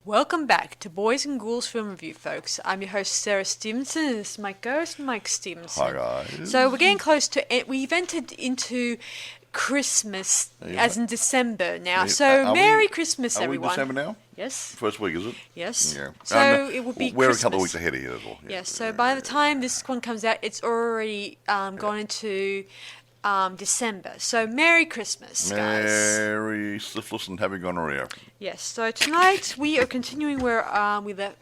Welcome back to Boys and Ghouls Film Review, folks. I'm your host, Sarah Stephenson, and this is my ghost, Mike Stephenson. Hi, guys. So we're getting close to it. We've entered into Christmas, as in December now. So Merry Christmas, everyone. Are we in December now? Yes. First week, is it? Yes. Yeah. So it will be We're Christmas. a couple of weeks ahead of you as well. Yes. So by the time this one comes out, it's already gone into December. So Merry Christmas, guys. Merry syphilis and happy gonorrhea. Yes, so tonight we are continuing where we left,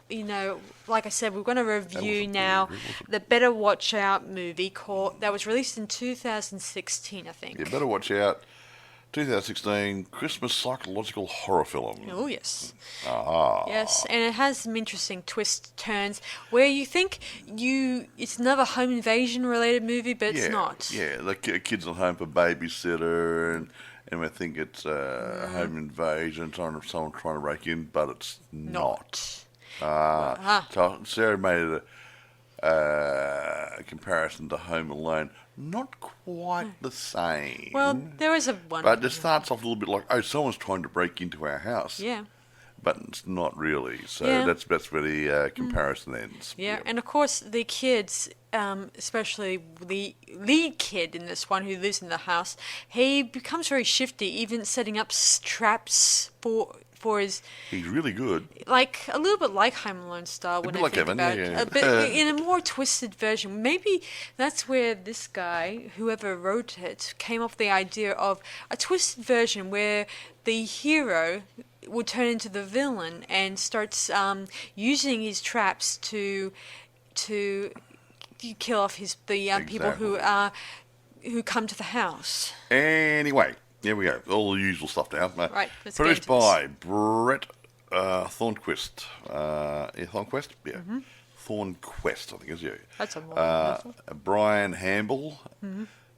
like I said, we're going to review now the Better Watch Out movie that was released in 2016, I think. You better watch out. 2016 Christmas psychological horror film. Oh, yes. Ah. Yes, and it has some interesting twists, turns, where you think it's another home invasion related movie, but it's not. Yeah, the kids at home for babysitter, and we think it's a home invasion, someone trying to break in, but it's not. So Sarah made a comparison to Home Alone. Not quite the same. Well, there is one. But it starts off a little bit like, someone's trying to break into our house. Yeah. But it's not really. So Yeah. that's where the comparison ends. Yeah, and of course the kids, especially the lead kid in this one who lives in the house, he becomes very shifty, even setting up traps for his... He's really good. Like, a little bit like Home Alone style when bit I like think Evan, about yeah. it. But in a more twisted version. Maybe that's where this guy, whoever wrote it, came up with the idea of a twisted version where the hero would turn into the villain and starts using his traps to kill off the people who come to the house. Anyway, here we go. All the usual stuff now. Right, let's Produced get into by Brett Thornquist. Thornquist? Yeah. Mm-hmm. Thornquest, I think is it. That's a more Brian Hamble,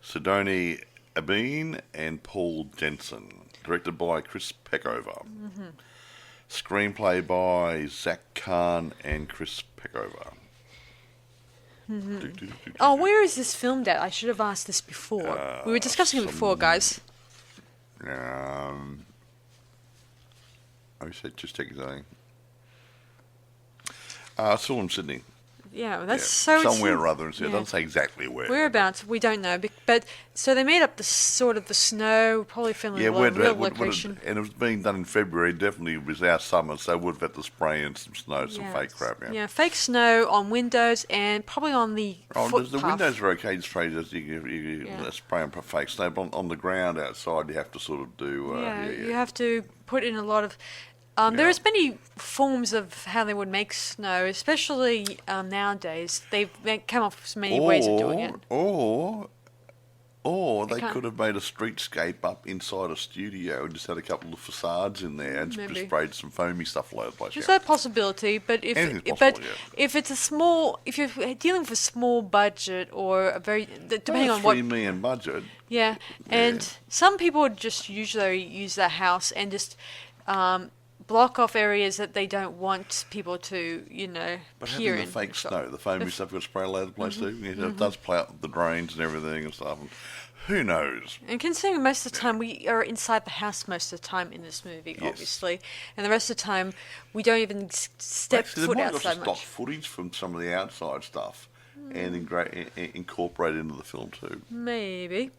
Sidoni Abeen, and Paul Jensen. Directed by Chris Peckover. Screenplay by Zach Kahn and Chris Peckover. Oh, where is this filmed at? I should have asked this before. We were discussing it before, guys. I said just check something. Still in Sydney. Yeah, that's so... somewhere or other. It doesn't say exactly where. Whereabouts, we don't know. But so they made up the sort of the snow, probably filming a real location. And it was being done in February. Definitely it was our summer, so we'd have had to spray in some snow, some fake crap. Yeah, fake snow on windows and probably on the footpath. The windows are okay to spray. You spray on fake snow, but on the ground outside you have to sort of do... you have to put in a lot of... There's many forms of how they would make snow, especially nowadays. They come up with so many ways of doing it. Or they could have made a streetscape up inside a studio and just had a couple of facades in there and just sprayed some foamy stuff all over the place. There's that possibility, but if if you're dealing with a small budget or a very depending on what $3 million budget. And some people would just usually use their house and just block off areas that they don't want people to, But peer having in. the fake snow, the foamy stuff got spray all over the place too. It does play out the drains and everything and stuff. And who knows? And considering most of the time we are inside the house most of the time in this movie, obviously, and the rest of the time we don't even step foot outside much. Stock footage from some of the outside stuff and incorporate into the film too. Maybe.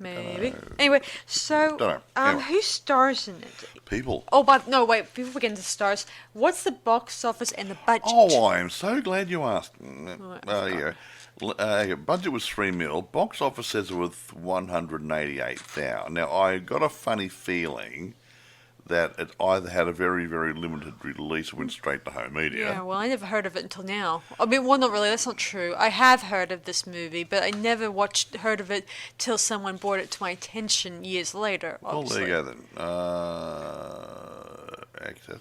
Anyway, so who stars in it? People. Oh, but no, wait. Before we get into stars, what's the box office and the budget? Oh, I am so glad you asked. Budget was $3 million. Box office says it was 188,000. Now I got a funny feeling that it either had a very, very limited release or went straight to home media. Yeah, well, I never heard of it until now. I mean, well, not really, that's not true. I have heard of this movie, but I never heard of it till someone brought it to my attention years later, obviously. Well, there you go then.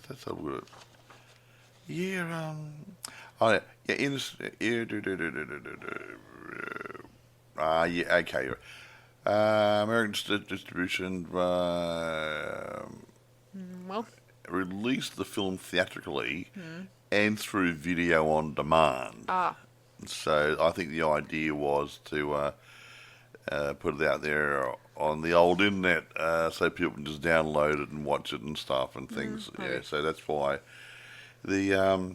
That's a good... Yeah, okay. American distribution... released the film theatrically and through video on demand. So I think the idea was to put it out there on the old internet so people can just download it and watch it and stuff and things. So that's why the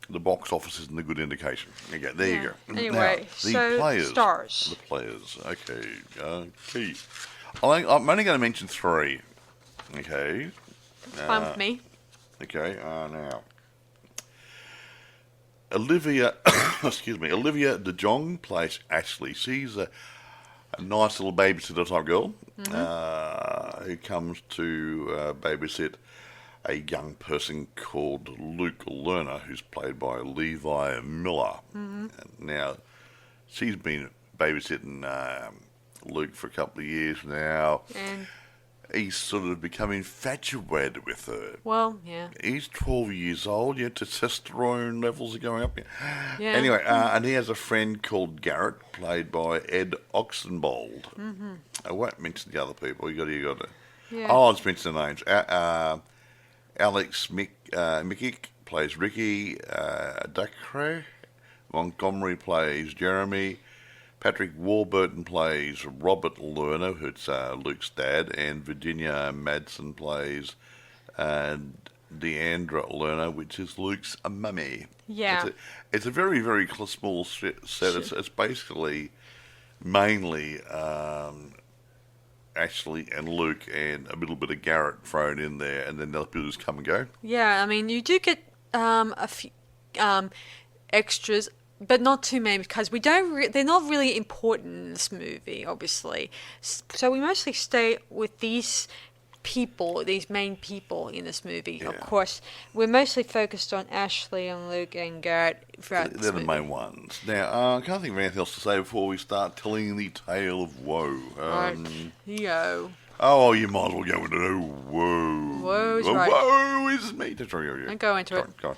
box office isn't a good indication. Okay, there you go. Anyway, now, stars. The players. Okay. I'm only going to mention 3. Okay. Fine with me. Okay. Now, Olivia De Jong plays Ashley. She's a nice little babysitter type girl who comes to babysit a young person called Luke Lerner, who's played by Levi Miller. Now, she's been babysitting Luke for a couple of years now. And he's sort of become infatuated with her. Well, yeah. He's 12 years old, testosterone levels are going up. Yeah. Anyway, and he has a friend called Garrett, played by Ed Oxenbould. I won't mention the other people. You got to. Yeah. Oh, I'll just mention the names. Alex Mikic plays Ricky. Dacre Montgomery plays Jeremy. Patrick Warburton plays Robert Lerner, who's Luke's dad, and Virginia Madsen plays Deandra Lerner, which is Luke's mummy. Yeah. It's a very, very small set. It's basically mainly Ashley and Luke and a little bit of Garrett thrown in there, and then the other people just come and go. Yeah, I mean, you do get a few extras, but not too many, because we don't. They're not really important in this movie, obviously. So we mostly stay with these people, these main people in this movie. Yeah. Of course, we're mostly focused on Ashley and Luke and Garrett throughout this They're movie. the main ones. Now, I can't think of anything else to say before we start telling the tale of woe. Yo. Oh, you might as well go into woe. Woe's right. Woe is me. That's right. Don't go into it. Go on.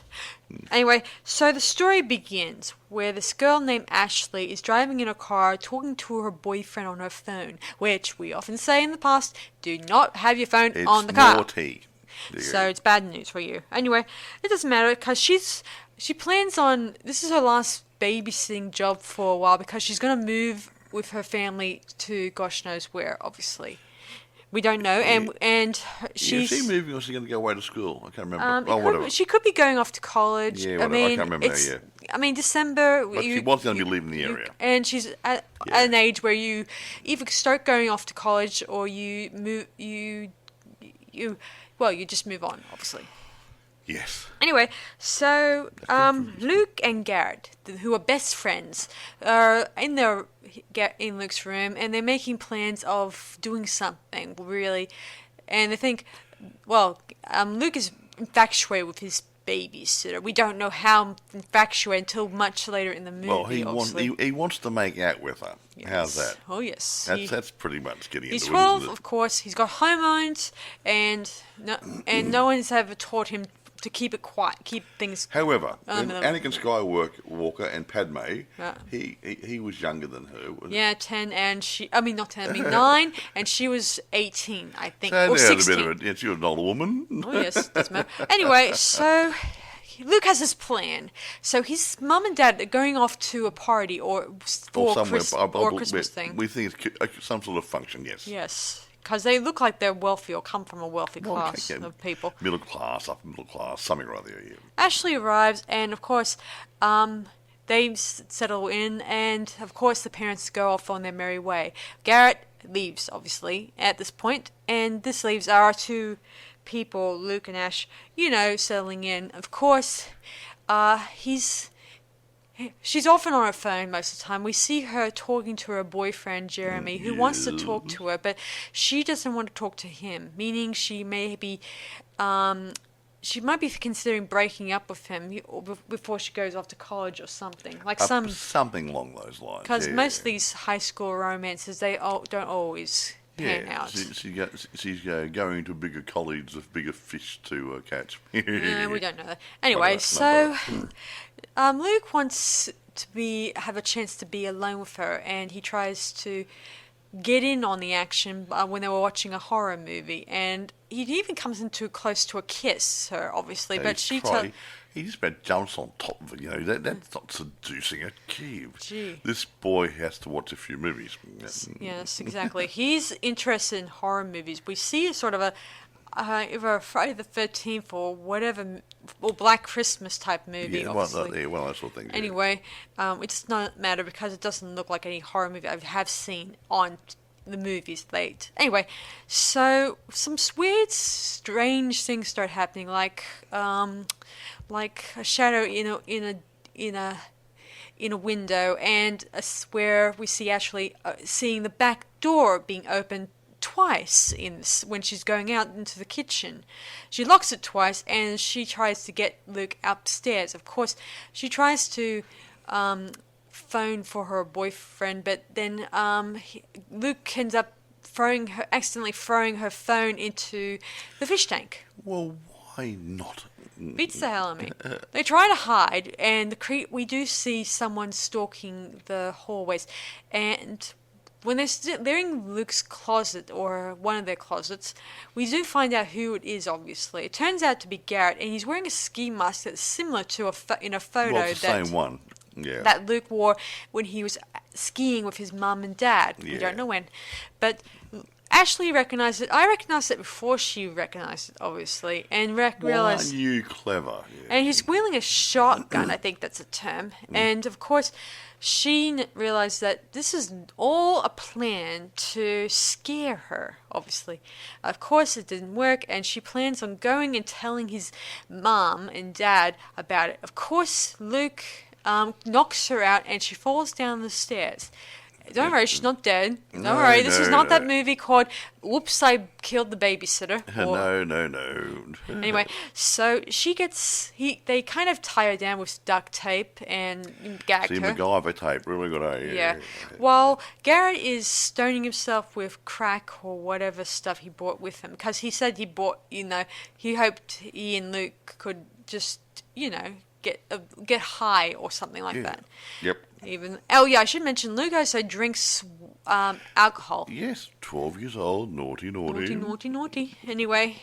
Anyway, so the story begins where this girl named Ashley is driving in a car talking to her boyfriend on her phone, which we often say in the past, do not have your phone on the car. It's naughty. So it's bad news for you. Anyway, it doesn't matter, because she plans on, this is her last babysitting job for a while, because she's going to move with her family to gosh knows where, obviously. We don't know, and she's... Is she moving, or is she going to go away to school? I can't remember. Whatever. She could be going off to college. Yeah, whatever. I can't remember now, I mean, December... But she was going to be leaving the area. And she's at an age where you either start going off to college, or you move... You just move on, obviously. Yes. Anyway, so Luke and Garrett, who are best friends, are in Luke's room, and they're making plans of doing something, really. And they think, Luke is infatuated with his babysitter. We don't know how infatuated until much later in the movie. Well, he wants to make out with her. Yes. How's that? Oh, yes. That's pretty much getting He's into 12, it, isn't it? of course. He's got hormones, and no one's ever taught him to keep it quiet, keep things... However, Anakin Skywalker and Padme, Yeah. he was younger than her. Yeah, 10, and not 10, 9, and she was 18, I think, So or they had 16. a bit of she was an older woman. Oh, yes, doesn't matter. Anyway, so Luke has this plan. So his mum and dad are going off to a party or Christmas thing. We think it's some sort of function, yes. Yes, because they look like they're wealthy or come from a wealthy class of people. Middle class, upper middle class, something or other. Yeah. Ashley arrives, and of course, they settle in, and of course the parents go off on their merry way. Garrett leaves, obviously, at this point, and this leaves our two people, Luke and Ash, settling in. Of course, she's often on her phone most of the time. We see her talking to her boyfriend, Jeremy, who wants to talk to her, but she doesn't want to talk to him, meaning she might be considering breaking up with him before she goes off to college or something. Something along those lines. Because most of these high school romances, they don't always pan out. She's going to a bigger college with bigger fish to catch. We don't know that. Anyway, Luke wants to have a chance to be alone with her, and he tries to get in on the action when they were watching a horror movie, and he even comes into close to a kiss her, obviously, but she he just about jumps on top of it. That's not seducing a kid. Gee. This boy has to watch a few movies. Yes, exactly. He's interested in horror movies. We see sort of either a Friday the 13th or whatever, or Black Christmas type movie, obviously. One of those sort of things. Anyway, it does not matter because it doesn't look like any horror movie I have seen on the movies late. Anyway, so some weird, strange things start happening, like a shadow in a window, and where we see Ashley seeing the back door being opened twice when she's going out into the kitchen. She locks it twice, and she tries to get Luke upstairs. Of course, she tries to phone for her boyfriend, but then Luke ends up accidentally throwing her phone into the fish tank. Well, why not? Beats the hell out of me. They try to hide, and we do see someone stalking the hallways, and when they're in Luke's closet, or one of their closets, we do find out who it is, obviously. It turns out to be Garrett, and he's wearing a ski mask that's similar to in a photo same one. Yeah. That Luke wore when he was skiing with his mum and dad. Yeah. We don't know when. But Ashley recognized it. I recognized it before she recognized it, obviously, and realized. Why are you clever? Yeah. And he's wielding a shotgun, I think that's a term. And of course, she realized that this is all a plan to scare her, obviously. Of course, it didn't work, and she plans on going and telling his mom and dad about it. Of course, Luke knocks her out, and she falls down the stairs. Don't worry, she's not dead. Don't worry, this is not that movie called Whoops, I Killed the Babysitter. No. Anyway, so they kind of tie her down with duct tape and gag her. MacGyver tape, really good. Yeah. While Garrett is stoning himself with crack or whatever stuff he brought with him, because he said he hoped he and Luke could just, get high or something like that. Yep. I should mention Luke also drinks alcohol. Yes, 12 years old, naughty. Naughty. Anyway,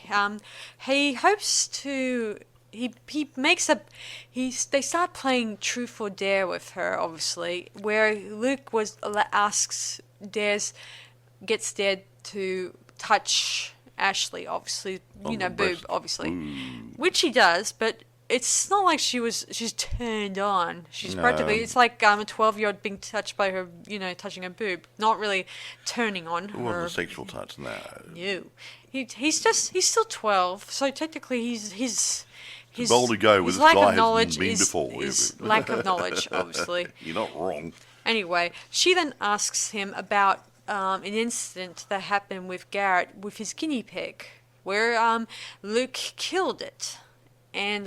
he hopes to. They start playing Truth or Dare with her, obviously, where Luke gets dared to touch Ashley, obviously, boob, obviously, which he does, but. It's not like she's turned on. She's practically, it's like a 12-year-old being touched by her, touching her boob. Not really turning on her. It wasn't a sexual touch, no. No. He's still 12, so technically his bold to go with his this lack guy of knowledge hasn't been before. is lack of knowledge, obviously. You're not wrong. Anyway, she then asks him about an incident that happened with Garrett with his guinea pig, where Luke killed it. And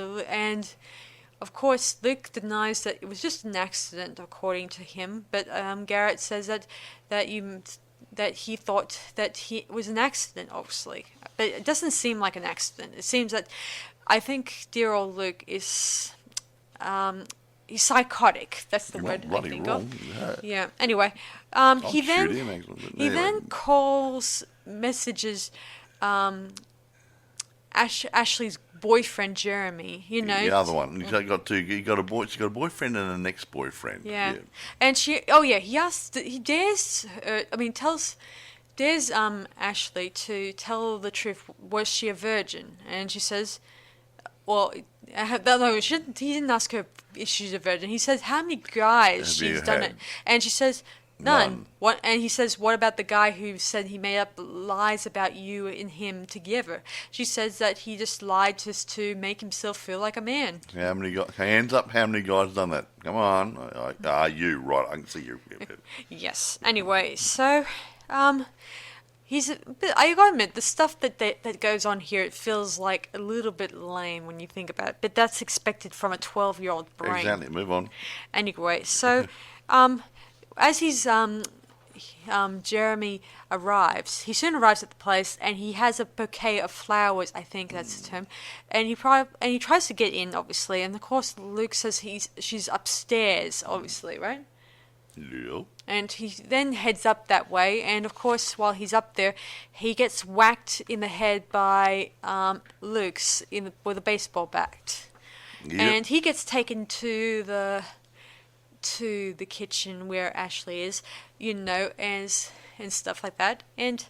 of course, Luke denies that it was just an accident, according to him. But Garrett says that he thought that it was an accident, obviously. But it doesn't seem like an accident. It seems that I think dear old Luke is he's psychotic. That's the word I think of. Yeah. Anyway, he then messages Ashley's boyfriend Jeremy, the other one. She's got a boyfriend and an ex-boyfriend. Yeah. And he dares Ashley to tell the truth. Was she a virgin? And she says, well, he didn't ask her if she's a virgin. He says how many guys she's done it, and she says none. What? And he says, what about the guy who said he made up lies about you and him together? She says that he just lied just to make himself feel like a man. How many guys? Hands up! How many guys done that? Come on, you right? I can see you. Yes. Anyway, so I gotta admit, the stuff that goes on here, it feels like a little bit lame when you think about it. But that's expected from a 12-year-old brain. Exactly. Move on. Anyway, so as Jeremy arrives, he soon arrives at the place, and he has a bouquet of flowers. I think that's the term. And he tries to get in, obviously. And of course, Luke says she's upstairs, obviously, right? Yeah. And he then heads up that way, and of course, while he's up there, he gets whacked in the head by Luke's with a baseball bat. Yep. And he gets taken to the kitchen where Ashley is, and stuff like that. And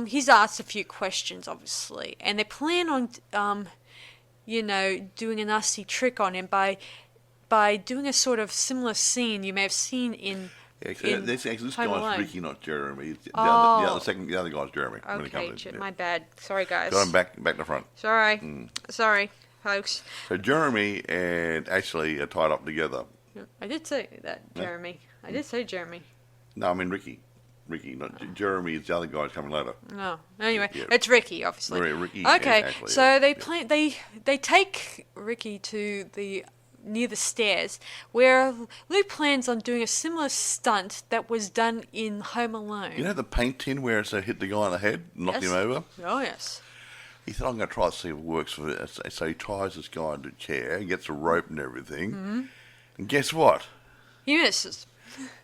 he's asked a few questions, obviously, and they plan on, doing a nasty trick on him by doing a sort of similar scene you may have seen in. Yeah, this guy's Ricky, not Jeremy. The other guy's Jeremy. Okay, my bad. Sorry, guys. Got him back to front. Sorry, folks. So Jeremy and Ashley are tied up together. I did say that, Jeremy. I did say Jeremy. No, I mean Ricky. Ricky, not Jeremy. Is the other guy's coming later. No. Anyway, it's Ricky, obviously. Ricky. Okay, Ashley, so they take Ricky to near the stairs, where Luke plans on doing a similar stunt that was done in Home Alone. You know the paint tin where it's hit the guy on the head, knocked him over? Oh, yes. He thought, I'm going to try to see if it works for this. So he ties this guy into a chair, he gets a rope and everything. Mm-hmm. And guess what? He misses.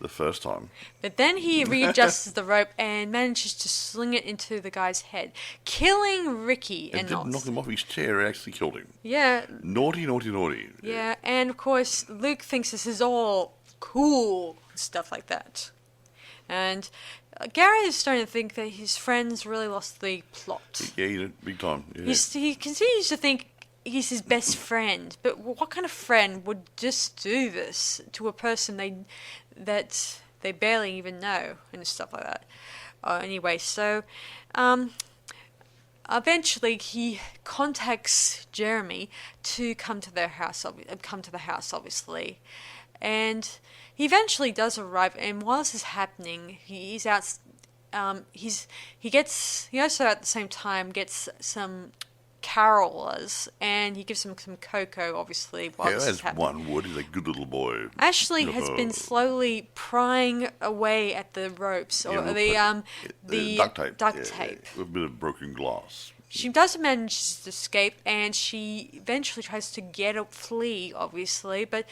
The first time. But then he readjusts the rope and manages to sling it into the guy's head, killing Ricky. And didn't knock him off his chair, it actually killed him. Yeah. Naughty, naughty, naughty. Yeah, and of course, Luke thinks this is all cool, stuff like that. And Gary is starting to think that his friends really lost the plot. Yeah, he did, big time. Yeah. He continues to think he's his best friend, but what kind of friend would just do this to a person that they barely even know and stuff like that? Anyway, so eventually he contacts Jeremy to come to the house, obviously, and he eventually does arrive. And while this is happening, he's out. He also at the same time gets some carolers, and he gives them some cocoa, obviously, while this is happening. One wood. He's a good little boy. Ashley has been slowly prying away at the ropes, or the duct tape. With a bit of broken glass. She doesn't manage to escape, and she eventually tries to flee, obviously, but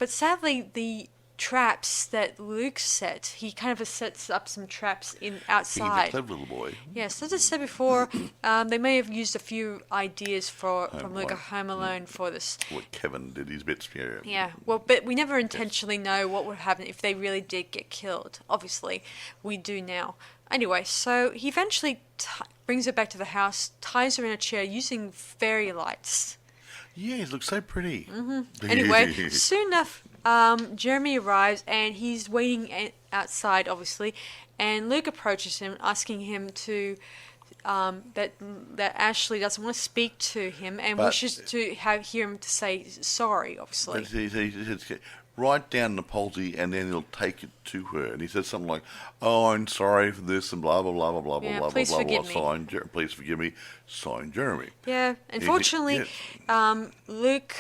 sadly, the traps that Luke set, he kind of sets up some traps outside. He's a clever little boy. Yes, as I said before, they may have used a few ideas from Luke at Home Alone for this. What Kevin did his bits, yeah. Yeah, well, but we never intentionally know what would happen if they really did get killed. Obviously, we do now. Anyway, so he eventually brings her back to the house, ties her in a chair using fairy lights. Yeah, it looks so pretty. Mm-hmm. Anyway, soon enough, Jeremy arrives and he's waiting outside, obviously, and Luke approaches him, asking him to that Ashley doesn't want to speak to him and wishes to hear him to say sorry, obviously. But write down the policy and then he'll take it to her. And he says something like, "Oh, I'm sorry for this," and blah blah blah blah blah blah blah please blah forgive blah. me. Please forgive me. Sign Jeremy. Yeah, unfortunately, Luke,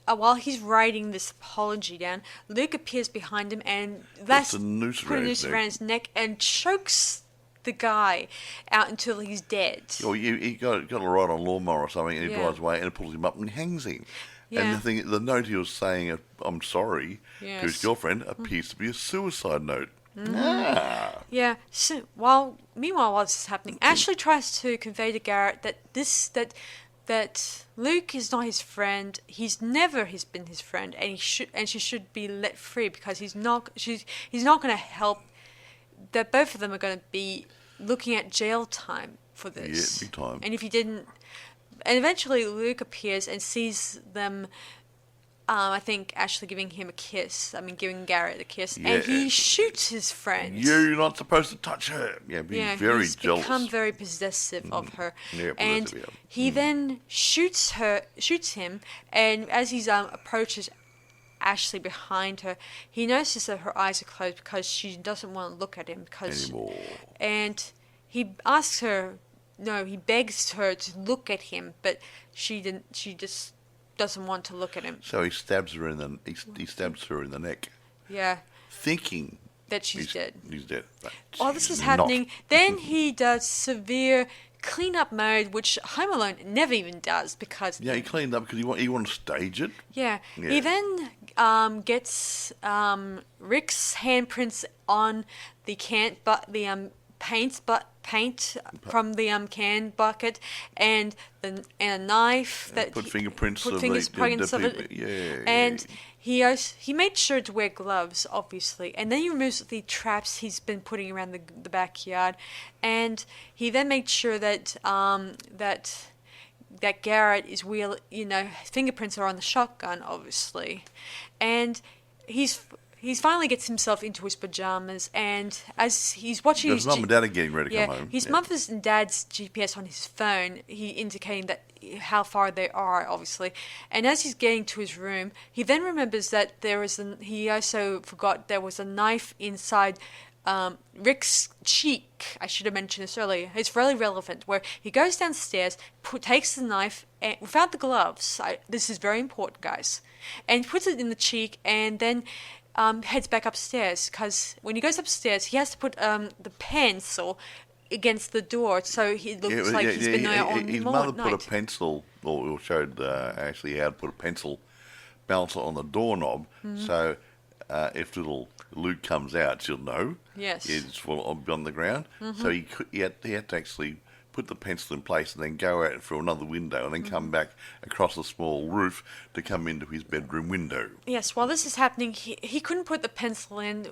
while he's writing this apology down, Luke appears behind him and puts a noose around his neck and chokes the guy out until he's dead. Oh, he got a ride on a lawnmower or something, and he drives away and it pulls him up and hangs him. Yeah. And the note he was saying, "I'm sorry," to his girlfriend appears to be a suicide note. Mm-hmm. Ah. Yeah. So meanwhile, while this is happening, Ashley tries to convey to Garrett that Luke is not his friend. He's never been his friend, and she should be let free because he's not going to help. That both of them are going to be looking at jail time for this. Yeah, big time. And if he didn't. And eventually Luke appears and sees them, I think Ashley giving giving Garrett a kiss, and he shoots his friend. You're not supposed to touch her. Yeah, very jealous. He's become very possessive of her. Yeah, and he then shoots him, and as he approaches Ashley behind her, he notices that her eyes are closed because she doesn't want to look at him anymore. And he asks her. No, he begs her to look at him, but she didn't. She just doesn't want to look at him. So he stabs her in the neck. Yeah. Thinking that she's dead. He's dead. While this is happening, then he does severe cleanup mode, which Home Alone never even does because. Yeah, he cleaned up because he wanted to stage it. Yeah. He then gets Rick's handprints on the paint paint from the can bucket, and a knife that put fingerprints put of fingerprints the of it. people. Yeah. And he made sure to wear gloves, obviously, and then he removes the traps he's been putting around the backyard, and he then made sure that that Garrett is fingerprints are on the shotgun, obviously, and he finally gets himself into his pajamas, and as he's watching his mum and dad are getting ready to come home. His mother's and dad's GPS on his phone, he indicating that how far they are, obviously. And as he's getting to his room, he then remembers that he also forgot there was a knife inside Rick's cheek. I should have mentioned this earlier. It's really relevant, where he goes downstairs, takes the knife, and without the gloves, this is very important, guys, and puts it in the cheek, and then heads back upstairs, because when he goes upstairs, he has to put the pencil against the door, so he looks like he's been there all night. His mother put a pencil, or showed actually how to put a pencil bouncer on the doorknob, so if little Luke comes out, she'll know. Yes. It's on the ground. So he had to actually put the pencil in place and then go out through another window and then come back across a small roof to come into his bedroom window. Yes, while this is happening, he couldn't put the pencil in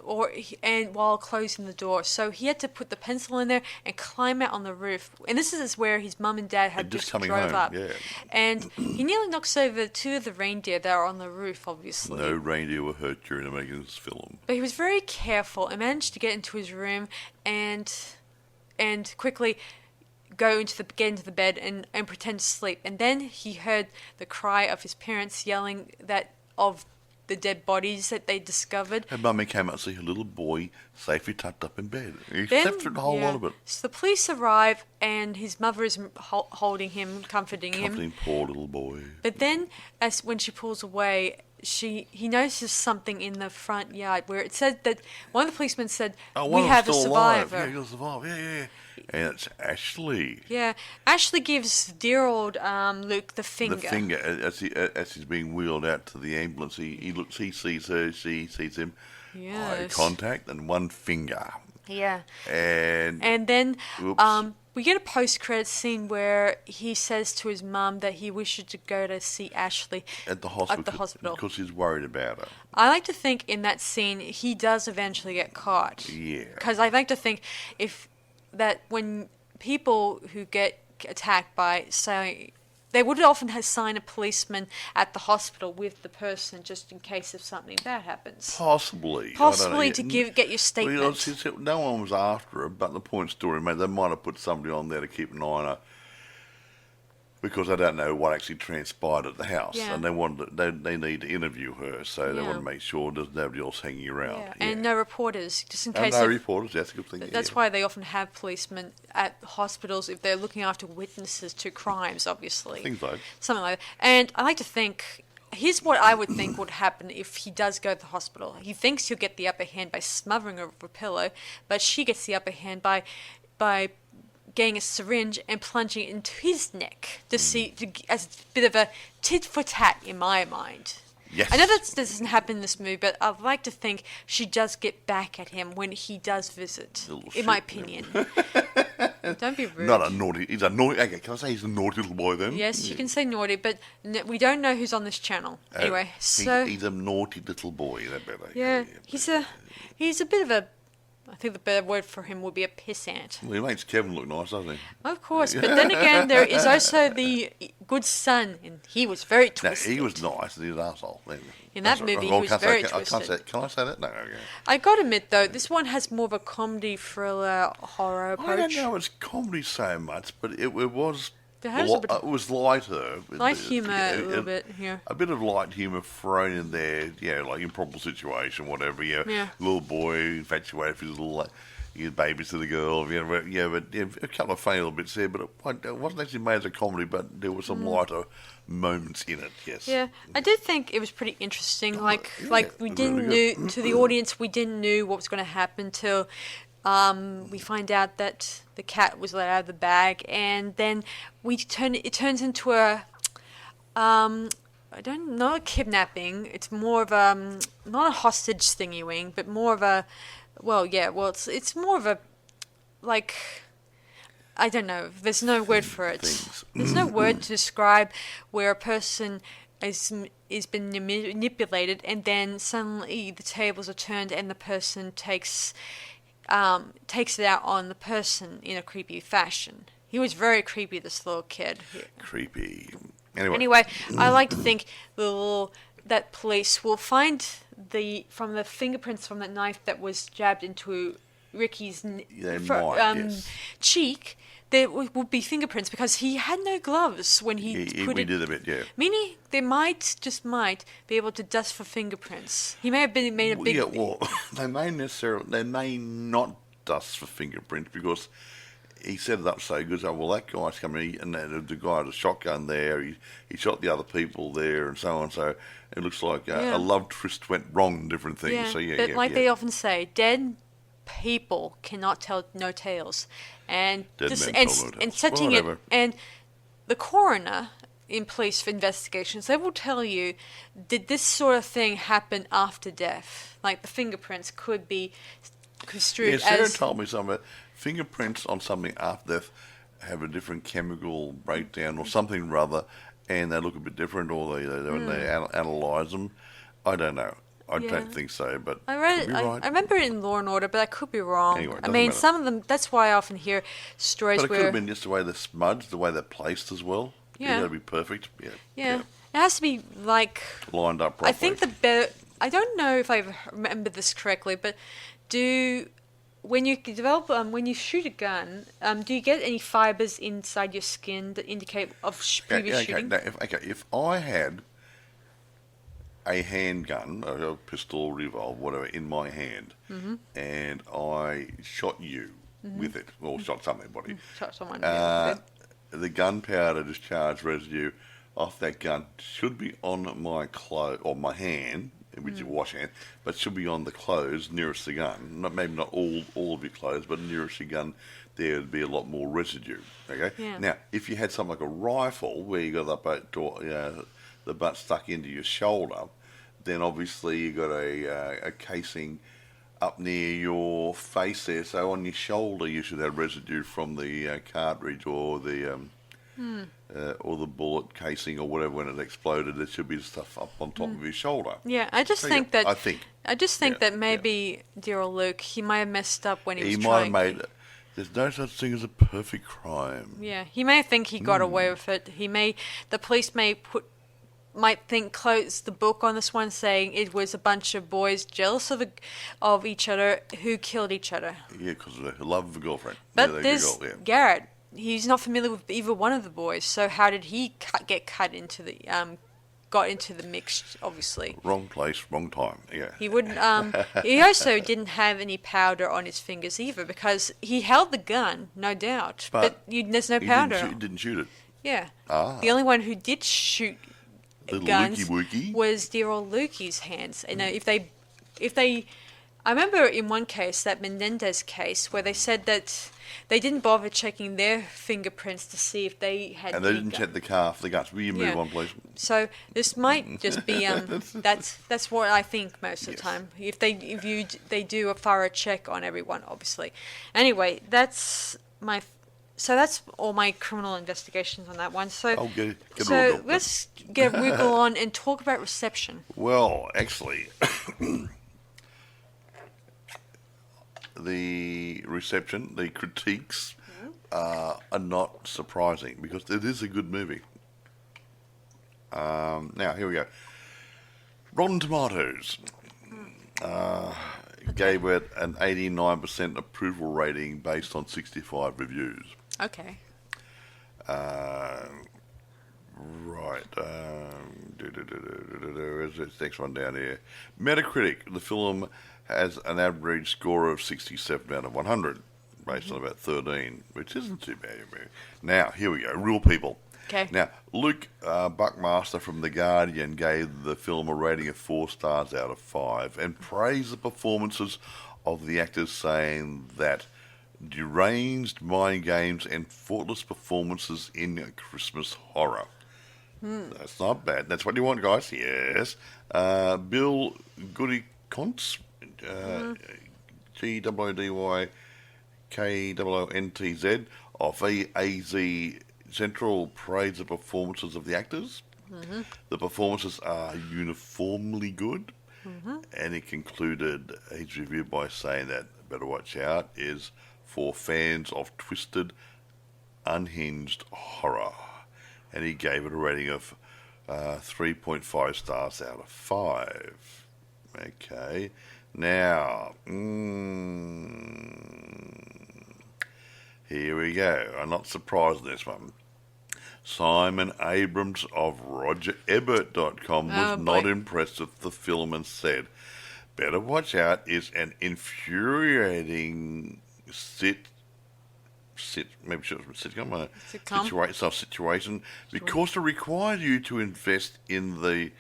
and while closing the door, so he had to put the pencil in there and climb out on the roof. And this is where his mum and dad had just drove home, up. yeah. And he nearly knocks over two of the reindeer that are on the roof, obviously. No reindeer were hurt during the making of this film. But he was very careful and managed to get into his room and quickly get into the bed and pretend to sleep. And then he heard the cry of his parents yelling of the dead bodies that they discovered. And Mummy came out to see her little boy safely tucked up in bed. He slept through the whole lot of it. So the police arrive, and his mother is holding him, comforting him. Poor little boy. But then, when she pulls away, he notices something in the front yard where it said that one of the policemen said, "We have a survivor." Yeah, you're survivor. Yeah. And it's Ashley. Yeah, Ashley gives dear old Luke the finger. The finger as he's being wheeled out to the ambulance. He looks. He sees her. She sees him. Yes. Eye contact and one finger. Yeah. And then oops. We get a post-credits scene where he says to his mum that he wishes to go to see Ashley at the hospital because he's worried about her. I like to think in that scene he does eventually get caught. Yeah. Because I like to think when people who get attacked by, say, they would often assign a policeman at the hospital with the person just in case if something bad happens. Possibly to get your statement. Well, no one was after her, but the point story made they might have put somebody on there to keep an eye on her because they don't know what actually transpired at the house, and they need to interview her, so they want to make sure there's nobody else hanging around. Yeah. And no reporters, just in case. No reporters, that's a good thing. That's why they often have policemen at hospitals if they're looking after witnesses to crimes, obviously. Things like something like that. And I like to think. Here's what I would think would happen if he does go to the hospital. He thinks he'll get the upper hand by smothering her with a pillow, but she gets the upper hand by getting a syringe and plunging it into his neck as a bit of a tit for tat in my mind. Yes. I know that doesn't happen in this movie, but I'd like to think she does get back at him when he does visit, in my opinion. Don't be rude. Not a naughty. He's a naughty. Okay, can I say he's a naughty little boy then? Yes, you can say naughty, but we don't know who's on this channel. Anyway, he's a naughty little boy. That better. Yeah, he's a bit of a. I think the better word for him would be a pissant. Well, he makes Kevin look nice, doesn't he? Of course, but then again, there is also the good son, and he was very twisted. No, he was nice, he was an arsehole. In that movie, he was very twisted. Can I say that? No, okay. I gotta admit, though, this one has more of a comedy, thriller, horror approach. I don't know it's comedy so much, but it was... It was lighter. Light humour a little bit here. A bit of light humour thrown in there, like improbable situation, whatever. Yeah. Little boy infatuated with his little babysitter girl. But a couple of funny little bits there. But it wasn't actually made as a comedy, but there were some lighter moments in it. Yes. Yeah, I did think it was pretty interesting. We didn't know to the audience, we didn't know what was going to happen till. We find out that the cat was let out of the bag, and then it turns into a not a kidnapping. It's more of a not a hostage thingy-wing, but more of a it's more of a I don't know. There's no word for it. Things. There's no word to describe where a person is been manipulated, and then suddenly the tables are turned, and the person takes it out on the person in a creepy fashion. He was very creepy, this little kid. Creepy. Anyway, I like to think that police will find from the fingerprints from that knife that was jabbed into Ricky's cheek. There would be fingerprints because he had no gloves when he put it. We did a bit, yeah. Meaning they might be able to dust for fingerprints. He may have made a big. Yeah, well, they may not dust for fingerprints because he set it up so good. So, well, that guy's coming, and the guy had a shotgun there. He shot the other people there, and so on. So it looks like a love twist went wrong in different things. Yeah, so but they often say, dead people cannot tell no tales, and setting it, and the coroner in police investigations, they will tell you, did this sort of thing happen after death? Like the fingerprints could be construed as. Sarah told me something. Fingerprints on something after death have a different chemical breakdown or something rather, and they look a bit different, or when they analyse them. I don't know. I don't think so, but I read it. Right. I remember it in Law and Order, but I could be wrong. Anyway, matter. Some of them. That's why I often hear stories but it where. could have been just the way they're smudged, the way they're placed as well. Yeah, that'd be perfect. Yeah. It has to be like lined up properly. I think I don't know if I remember this correctly, but when you shoot a gun, do you get any fibers inside your skin that indicate of previous shooting? No, if I had a handgun, a pistol, revolver, whatever, in my hand, and I shot you with it, or shot somebody, Shot someone. the gunpowder discharge residue off that gun should be on my clothes or my hand, which you wash hand, but should be on the clothes nearest the gun. Maybe not all of your clothes, but nearest your gun, there would be a lot more residue. Okay. Yeah. Now, if you had something like a rifle where you got the butt stuck into your shoulder, then obviously you got a casing up near your face there. So on your shoulder, you should have residue from the cartridge or the bullet casing or whatever when it exploded. There should be stuff up on top of your shoulder. Yeah, I just think that maybe dear old Luke, he might have messed up when he was trying. He might have made. There's no such thing as a perfect crime. Yeah, he may think he got away with it. The police might close the book on this one, saying it was a bunch of boys jealous of each other who killed each other. Yeah, because of the love of a girlfriend. But there's Garrett. He's not familiar with either one of the boys, so how did he got into the mix? Obviously, wrong place, wrong time. Yeah, he wouldn't. He also didn't have any powder on his fingers either, because he held the gun, no doubt, but there's no powder. He didn't shoot it. Yeah. The only one who did shoot guns was dear old Lukey's hands. And if they, I remember in one case, that Menendez case, where they said that they didn't bother checking their fingerprints to see if they had. And they didn't check the car for the guns. Will you move on, please? So this might just be that's what I think most of the time. If they do a thorough check on everyone, obviously. Anyway, that's all my criminal investigations on that one. So let's wiggle on and talk about reception. Well, actually, the reception, the critiques are not surprising because it is a good movie. Now, here we go. Rotten Tomatoes gave it an 89% approval rating based on 65 reviews. Okay. Right. Where's this next one down here? Metacritic. The film has an average score of 67 out of 100, based on about 13, which isn't too bad. Now, here we go. Real people. Okay. Now, Luke Buckmaster from The Guardian gave the film a rating of 4 stars out of 5 and praised the performances of the actors, saying that deranged mind games and thoughtless performances in a Christmas horror. That's not bad. That's what you want, guys. Yes. Bill Goodikontz, Gwodykoontz, of AZ Central praised the performances of the actors. Mm-hmm. The performances are uniformly good. Mm-hmm. And he concluded his review by saying that Better Watch Out is for fans of twisted, unhinged horror. And he gave it a rating of 3.5 stars out of 5. Okay. Now, here we go. I'm not surprised in this one. Simon Abrams of RogerEbert.com was not impressed with the film and said, Better Watch Out is an infuriating situation because it requires you to invest in the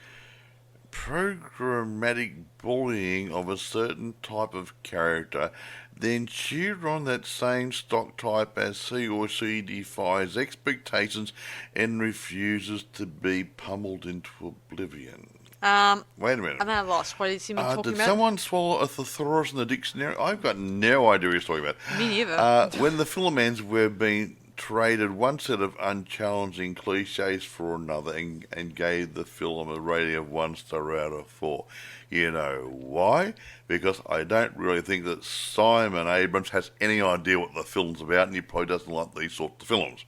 programmatic bullying of a certain type of character, then cheer on that same stock type as he or she defies expectations and refuses to be pummeled into oblivion. Wait a minute. I'm at a loss. What is he talking about? Did someone swallow a thesaurus in the dictionary? I've got no idea what he's talking about. Me neither. When the film ends, we've been traded one set of unchallenging cliches for another and gave the film a rating of 1 star out of 4. You know why? Because I don't really think that Simon Abrams has any idea what the film's about, and he probably doesn't like these sorts of films.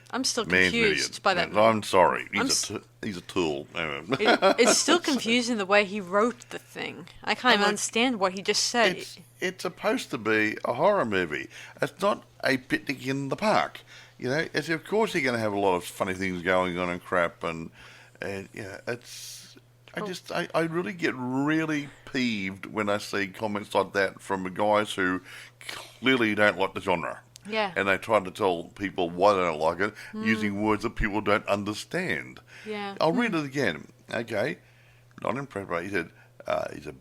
I'm still confused by that. I'm sorry. He's a tool. It's still confusing the way he wrote the thing. I can't even understand what he just said. It's supposed to be a horror movie. It's not a picnic in the park. You know, of course you're going to have a lot of funny things going on and crap, and yeah, it's. I really get really peeved when I see comments like that from guys who clearly don't like the genre. Yeah. And they try to tell people why they don't like it using words that people don't understand. Yeah. I'll read it again. Okay. Not impressed, but he said,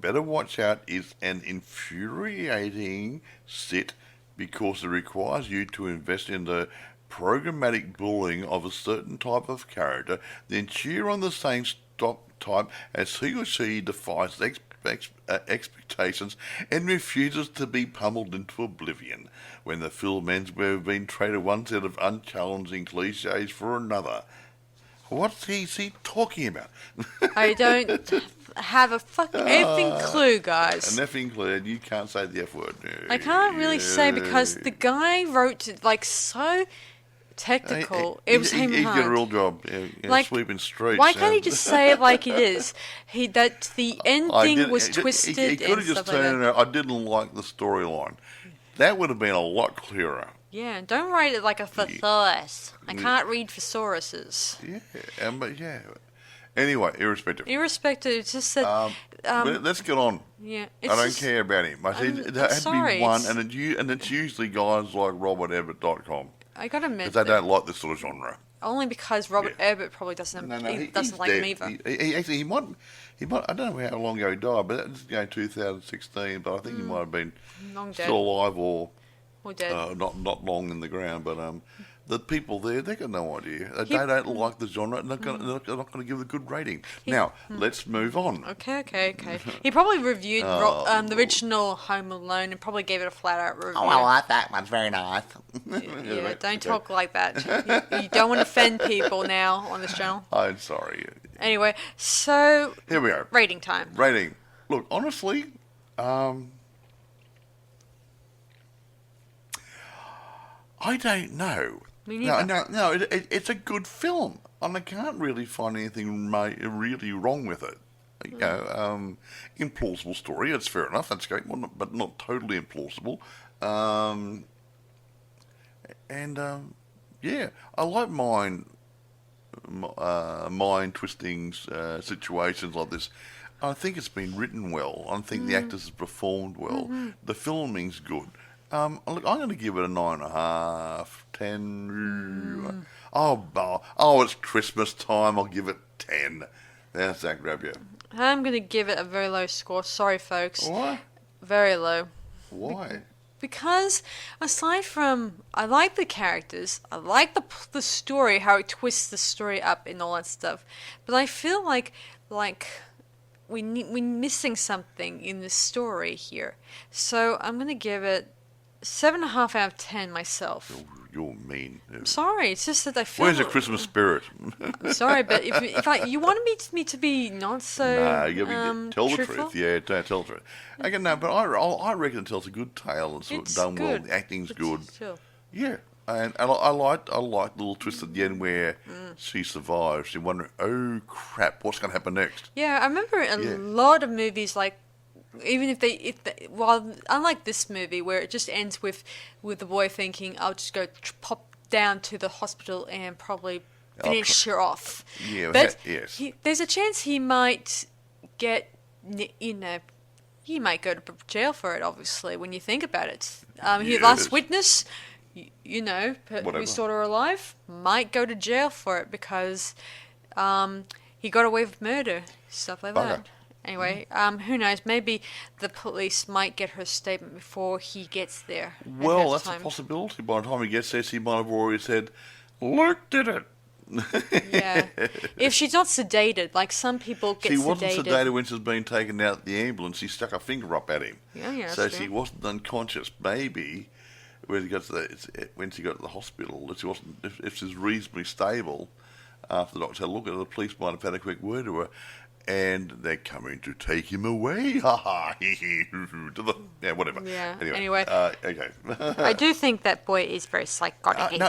Better Watch Out is an infuriating sit because it requires you to invest in the programmatic bullying of a certain type of character, then cheer on the same stock type as he or she defies expectations and refuses to be pummeled into oblivion. When the film ends, we've been traded one set of unchallenging cliches for another. What's he talking about? I don't have a fucking effing clue, guys. An effing clue, and you can't say the F word. No. I can't really say because the guy wrote it like so technical. It was him He hard. did a real job, like, sweeping streets. Why can't he just say it like it is? That the ending was twisted he could and have just stuff like turned that. it out. I didn't like the storyline. That would have been a lot clearer. Yeah, don't write it like a thesaurus. I can't read thesauruses. Yeah, but yeah. Anyway, irrespective. It's just that. But let's get on. Yeah, I don't care about him. I said it had to be one, and it's usually guys like RobertEbert.com. I gotta admit, because they don't like this sort of genre. Only because Robert Ebert probably doesn't. He doesn't like dead. him either. He actually might. I don't know how long ago he died, but that's 2016. But I think he might have been still alive or dead. Not long in the ground. But the people there, they got no idea. They don't like the genre, and they're not going to give it a good rating. Now, let's move on. Okay. He probably reviewed the original Home Alone and probably gave it a flat-out review. Oh, I like that one. Very nice. Yeah, don't talk like that. You don't want to offend people now on this channel. I'm sorry. Anyway, so... Here we go. Rating time. Rating. Look, honestly, I don't know. Me neither. No, it's a good film, and I can't really find anything really wrong with it. You know, implausible story, it's fair enough, that's great, but not totally implausible. Yeah, I like mind-twisting situations like this. I think it's been written well. I think the actors have performed well. The filming's good. Look, I'm going to give it a 9.5, 10. Oh, it's Christmas time. I'll give it 10. How's that grab you? I'm going to give it a very low score. Sorry, folks. Why? Very low. Why? Because aside from, I like the characters, I like the story, how it twists the story up and all that stuff, but I feel like we're missing something in the story here. So I'm going to give it 7.5 out of 10 myself. you're mean. I'm sorry. It's just that I feel. Where's the Christmas spirit? I'm sorry, but if you wanted me to be not so No, you tell the truthful? truth. Yeah, tell the truth. Okay, no, but I reckon it tells a good tale. It's done good. well. The acting's But good. still. Yeah, and I like the little twist at the end where she survives. You wonder, oh crap, what's going to happen next? Yeah, I remember a lot of movies like. Even if they, unlike this movie where it just ends with the boy thinking, I'll just go pop down to the hospital and probably finish her off. Yeah, but yes. There's a chance he might get, he might go to jail for it, obviously, when you think about it. His last witness, Whatever. restored her alive, might go to jail for it because he got away with murder, stuff like that. Anyway, who knows? Maybe the police might get her statement before he gets there. Well, that's a possibility. By the time he gets there, she might have already said, Luke did it. Yeah. If she's not sedated, like some people get sedated. She wasn't sedated when she was being taken out of the ambulance. She stuck her finger up at him. Yeah, so she wasn't unconscious. Maybe when she got to the hospital, if she's reasonably stable, after the doctor had a look at her, the police might have had a quick word to her. And they're coming to take him away. Ha ha. Whatever. Yeah. Anyway. Okay. I do think that boy is very psychotic.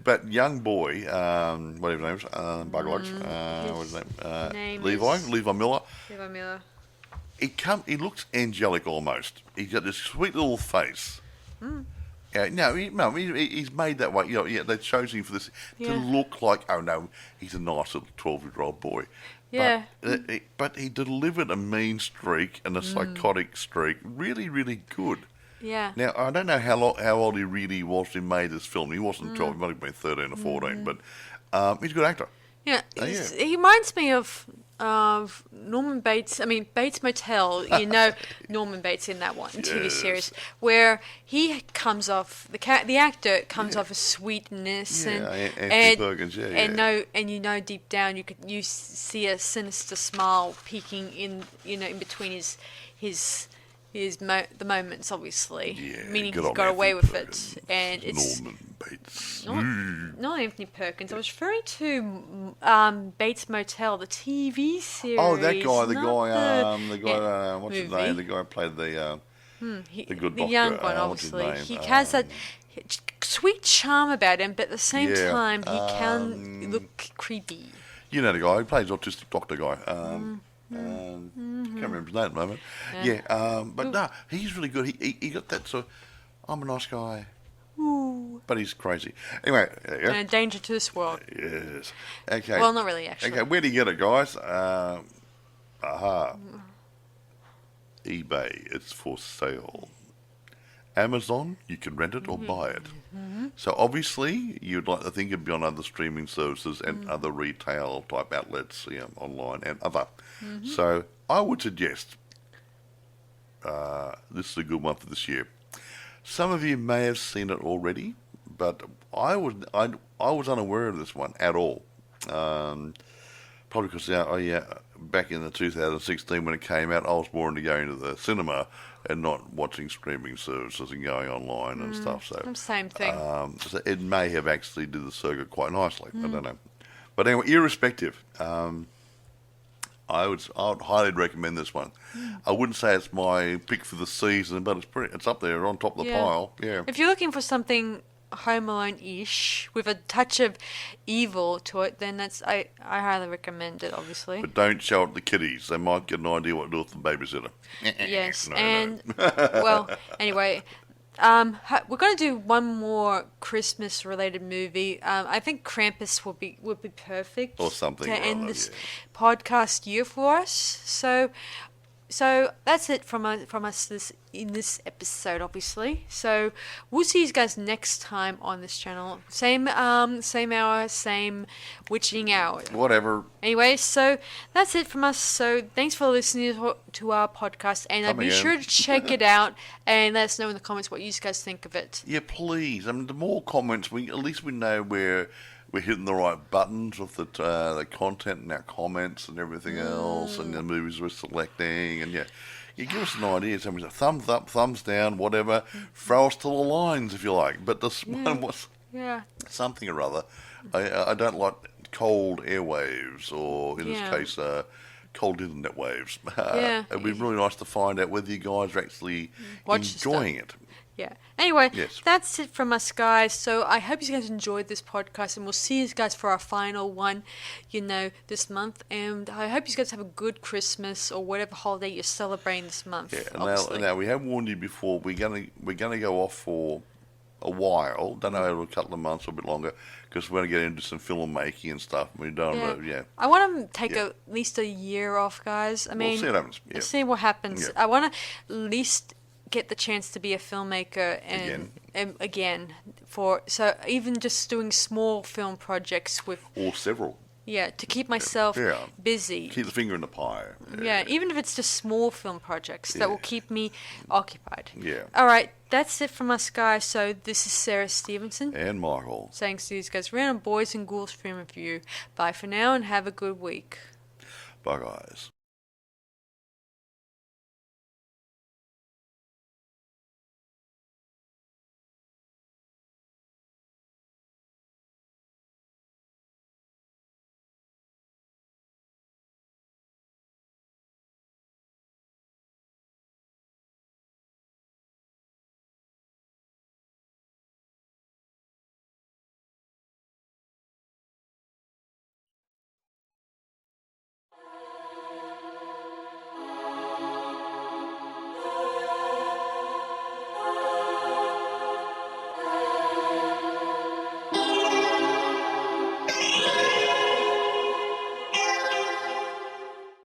But young boy, whatever his name is, Buglugs, what's his name? Levi Miller. Levi Miller. He looks angelic almost. He's got this sweet little face. He's made that way. They chose him for this to look like, oh no, he's a nice little 12-year-old boy. Yeah. But he delivered a mean streak and a psychotic streak really, really good. Yeah. Now, I don't know how old he really was when he made this film. He wasn't 12, he might have been 13 or 14, but he's a good actor. Yeah. He reminds me of Norman Bates. I mean, Bates Motel. Norman Bates in that one TV series, where he comes off the actor comes off a sweetness and Perkins, and deep down you see a sinister smile peeking in in between the moments, obviously, meaning he's got away with it, and it's Norman Bates. Not Anthony Perkins. I was referring to Bates Motel, the TV series. Oh, that guy, the guy. What's movie. his name? The guy who played the good doctor. The young one, obviously. He has that sweet charm about him, but at the same time, he can look creepy. You know the guy who plays autistic doctor guy. Can't remember his name at the moment. But no, he's really good. He got that sort of, I'm a nice guy. Ooh. But he's crazy. Anyway. And a danger to this world. Yes. Okay. Well, not really, actually. Okay, where do you get it, guys? eBay, it's for sale. Amazon, you can rent it or buy it. So obviously, you'd like to think it'd be on other streaming services and other retail type outlets, online and other. So I would suggest this is a good one for this year. Some of you may have seen it already, but I was unaware of this one at all. Probably because back in the 2016 when it came out, I was more into going to the cinema and not watching streaming services and going online and stuff. So same thing. So it may have actually did the circuit quite nicely. I don't know. But anyway, irrespective, I would highly recommend this one. I wouldn't say it's my pick for the season, but it's up there on top of the pile. Yeah. If you're looking for something Home Alone-ish with a touch of evil to it, then I highly recommend it, obviously. But don't show it to the kiddies. They might get an idea what to do with the babysitter. Yes, well, anyway, we're going to do one more Christmas-related movie. I think Krampus would be perfect or something to end this podcast year for us. So that's it from us in this episode, obviously. So we'll see you guys next time on this channel. Same hour, same witching hour. Whatever. Anyway, so that's it from us. So thanks for listening to our podcast, and be sure to check it out and let us know in the comments what you guys think of it. Yeah, please. I mean, the more comments, at least we know we're hitting the right buttons with the content and our comments and everything else, and the movies we're selecting, and you give us an idea. Somebody's a thumbs up, thumbs down, whatever. Throw us to the lines if you like. But this one was Yeah. Something or other. I don't like cold airwaves, or in this case, cold internet waves. It'd be really nice to find out whether you guys are actually enjoying it. Yeah. Anyway, Yes. that's it from us, guys. So I hope you guys enjoyed this podcast, and we'll see you guys for our final one, this month. And I hope you guys have a good Christmas or whatever holiday you're celebrating this month. Yeah. Now we have warned you before. We're gonna go off for a while. Don't know, over a couple of months or a bit longer, because we're gonna get into some filmmaking and stuff. We don't. I want to take at least a year off, guys. I mean, we'll see what happens. Yeah. See what happens. Yeah. I want to at least get the chance to be a filmmaker again so even just doing small film projects or several. To keep myself busy. Keep the finger in the pie. Even if it's just small film projects that will keep me occupied. Yeah. All right, that's it from us, guys. So this is Sarah Stephenson and Michael saying to you guys, we're on Boys and Ghouls Film Review. Bye for now and have a good week. Bye, guys.